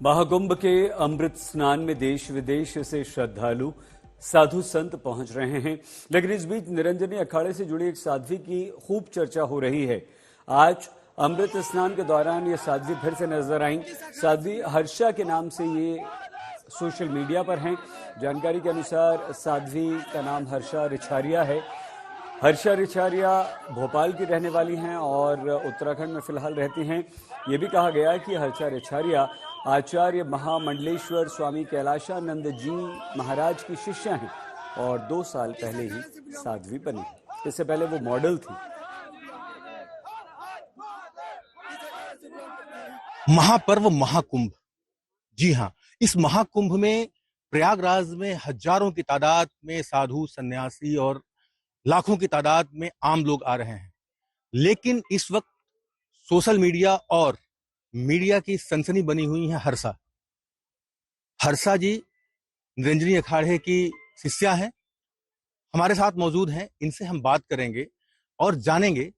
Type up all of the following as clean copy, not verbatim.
महाकुंभ के अमृत स्नान में देश विदेश से श्रद्धालु साधु संत पहुंच रहे हैं, लेकिन इस बीच निरंजनी अखाड़े से जुड़ी एक साध्वी की खूब चर्चा हो रही है। आज अमृत स्नान के दौरान ये साध्वी फिर से नजर आई। साध्वी हर्षा के नाम से ये सोशल मीडिया पर हैं। जानकारी के अनुसार साध्वी का नाम हर्षा रिछारिया है। हर्षा रिछारिया भोपाल की रहने वाली हैं और उत्तराखंड में फिलहाल रहती हैं। ये भी कहा गया है कि हर्षा रिछारिया आचार्य महामंडलेश्वर स्वामी कैलाशानंद जी महाराज की शिष्या हैं और 2 साल पहले ही साध्वी बनी। इससे पहले वो मॉडल थी। महापर्व महाकुंभ, जी हाँ, इस महाकुंभ में प्रयागराज में हजारों की तादाद में साधु सन्यासी और लाखों की तादाद में आम लोग आ रहे हैं। लेकिन इस वक्त सोशल मीडिया और मीडिया की सनसनी बनी हुई है हर्षा जी निरंजनी अखाड़े की शिष्या हैं, हमारे साथ मौजूद हैं। इनसे हम बात करेंगे और जानेंगे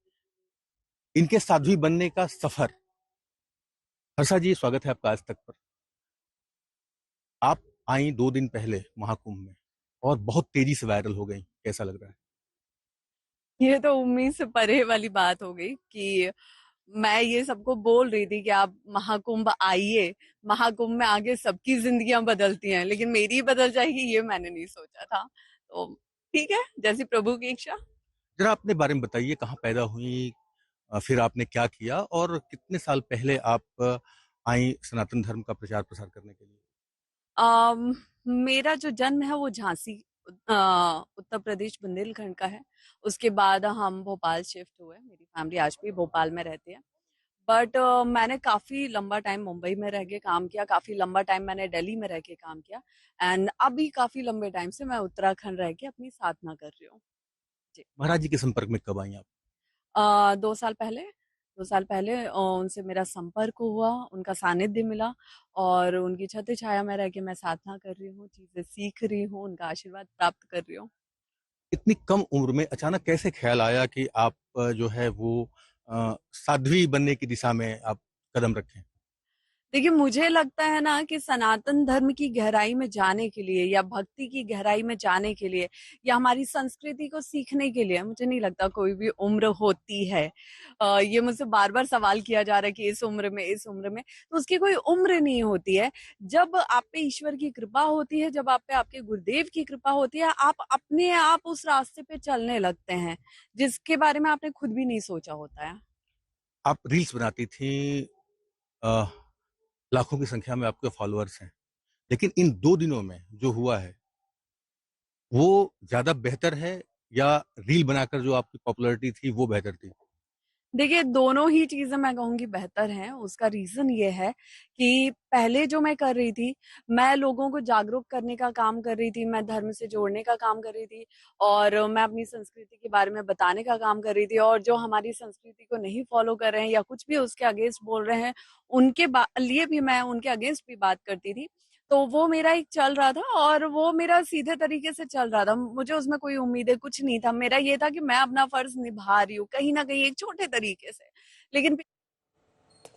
इनके साध्वी बनने का सफर। हर्षा जी, स्वागत है आपका आज तक पर। आप आई 2 दिन पहले महाकुंभ में और बहुत तेजी से वायरल हो गई, कैसा लग रहा है? ये तो उम्मीद से परे वाली बात हो गई कि मैं ये सबको बोल रही थी कि आप महाकुंभ आइए, महाकुंभ में आगे सबकी जिंदगियां बदलती हैं, लेकिन मेरी बदल जाएगी ये मैंने नहीं सोचा था। तो ठीक है, जैसी प्रभु की इच्छा। जरा अपने बारे में बताइए, कहाँ पैदा हुई, फिर आपने क्या किया और कितने साल पहले आप आई सनातन धर्म का प्रचार प्रसार करने के लिए? मेरा जो जन्म है वो झांसी उत्तर प्रदेश बुंदेलखंड का है। उसके बाद हम भोपाल शिफ्ट हुए। मेरी फैमिली आज भी भोपाल में रहती है, बट मैंने काफी लंबा टाइम मुंबई में रह के काम किया, काफी लंबा टाइम मैंने दिल्ली में रह के काम किया एंड अभी काफी लंबे टाइम से मैं उत्तराखंड रह के अपनी साधना कर रही हूँ। महाराज जी के संपर्क में कब आई आप? 2 साल पहले 2 साल पहले उनसे मेरा संपर्क हुआ, उनका सानिध्य मिला और उनकी छत्र छाया में रह के मैं साधना कर रही हूँ, चीजें सीख रही हूँ, उनका आशीर्वाद प्राप्त कर रही हूँ। इतनी कम उम्र में अचानक कैसे ख्याल आया कि आप जो है वो साध्वी बनने की दिशा में आप कदम रखें? देखिए, मुझे लगता है ना कि सनातन धर्म की गहराई में जाने के लिए या भक्ति की गहराई में जाने के लिए या हमारी संस्कृति को सीखने के लिए मुझे नहीं लगता कोई भी उम्र होती है। ये मुझसे बार बार सवाल किया जा रहा है कि इस उम्र में, तो उसकी कोई उम्र नहीं होती है। जब आप पे ईश्वर की कृपा होती है, जब आप पे आपके गुरुदेव की कृपा होती है, आप अपने आप उस रास्ते पे चलने लगते हैं जिसके बारे में आपने खुद भी नहीं सोचा होता है। आप रील्स बनाती थी, लाखों की संख्या में आपके फॉलोअर्स हैं, लेकिन इन 2 दिनों में जो हुआ है वो ज्यादा बेहतर है या रील बनाकर जो आपकी पॉपुलैरिटी थी वो बेहतर थी? देखिए, दोनों ही चीजें मैं कहूँगी बेहतर हैं। उसका रीजन ये है कि पहले जो मैं कर रही थी, मैं लोगों को जागरूक करने का काम कर रही थी, मैं धर्म से जोड़ने का काम कर रही थी और मैं अपनी संस्कृति के बारे में बताने का काम कर रही थी। और जो हमारी संस्कृति को नहीं फॉलो कर रहे हैं या कुछ भी उसके अगेंस्ट बोल रहे हैं, उनके लिए भी मैं उनके अगेंस्ट भी बात करती थी। तो वो मेरा एक चल रहा था और वो मेरा सीधे तरीके से चल रहा था। मुझे उसमें कोई उम्मीदें कुछ नहीं था। मेरा ये था कि मैं अपना फर्ज निभा रही हूँ कहीं ना कहीं एक छोटे तरीके से। लेकिन